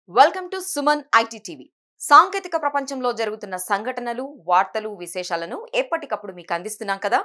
Welcome to Suman IT TV. సాంకేతిక ప్రపంచంలో జరుగుతున్న సంఘటనలు, వార్తలు, విశేషాలను ఎప్పటికప్పుడు మీకు అందిస్తున్నాం కదా.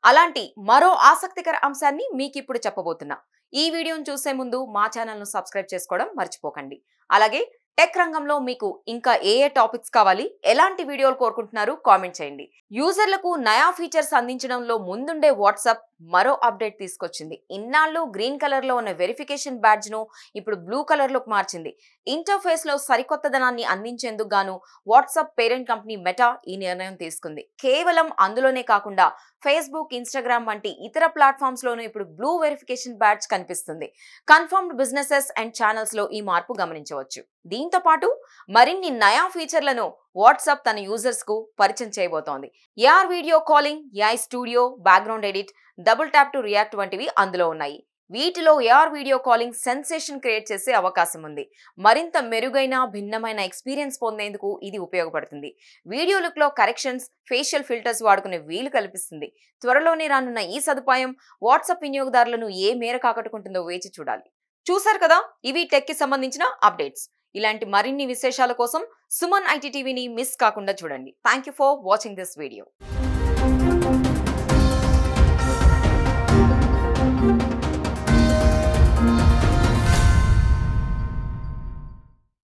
అలాంటి మరో ఆసక్తికర అంశాన్ని మీకు ఇప్పుడు చెప్పబోతున్నా. ఈ వీడియోను చూసే ముందు మా ఛానల్ ను సబ్స్క్రైబ్ చేసుకోవడం మర్చిపోకండి. అలాగే టెక్ రంగంలో మీకు ఇంకా ఏ టాపిక్స్ కావాలి, ఎలాంటి వీడియోలు కోరుకుంటున్నారు కామెంట్ చేయండి. యూజర్లకు నయా ఫీచర్స్ అందించడంలో ముందుండే వాట్సాప్ మరో అప్డేట్ తీసుకొచ్చింది. ఇన్నాళ్ళు గ్రీన్ కలర్ లో ఉన్న వెరిఫికేషన్ బ్యాడ్జ్ ను ఇప్పుడు బ్లూ కలర్ లోకి మార్చింది. ఇంటర్ఫేస్ లో సరికొత్తదనాన్ని అందించేందుకు గాను వాట్సాప్ పేరెంట్ కంపెనీ మెటా ఈ నిర్ణయం తీసుకుంది. కేవలం అందులోనే కాకుండా ఫేస్బుక్, ఇన్స్టాగ్రామ్ వంటి ఇతర ప్లాట్ఫామ్స్ లోనూ ఇప్పుడు బ్లూ వెరిఫికేషన్ బ్యాడ్జ్ కనిపిస్తుంది. కన్ఫర్మ్డ్ బిజినెసెస్ అండ్ ఛానల్స్ లో ఈ మార్పు గమనించవచ్చు. దీంతో పాటు మరిన్ని నయా ఫీచర్లను వాట్సాప్ తన యూజర్స్ కు పరిచయం చేయబోతోంది. AR video calling, AI studio, background edit, double tap to react వంటివి అందులో ఉన్నాయి. వీటిలో AR video calling sensation create చేసే అవకాశం ఉంది. మరింత మెరుగైన, భిన్నమైన ఎక్స్పీరియన్స్ పొందేందుకు ఇది ఉపయోగపడుతుంది. వీడియో లుక్ లో కరెక్షన్స్, ఫేషియల్ ఫిల్టర్స్ వాడుకునే వీలు కల్పిస్తుంది. త్వరలోనే రానున్న ఈ సదుపాయం వాట్సాప్ వినియోగదారులను ఏ మేరకు ఆకట్టుకుంటుందో వేచి చూడాలి. చూశారు కదా, ఇవి టెక్ కి సంబంధించిన అప్డేట్స్. ఇలాంటి మరిన్ని విశేషాల కోసం సుమన్ ఐటీ టీవీని మిస్ కాకుండా చూడండి. Thank you for watching this video.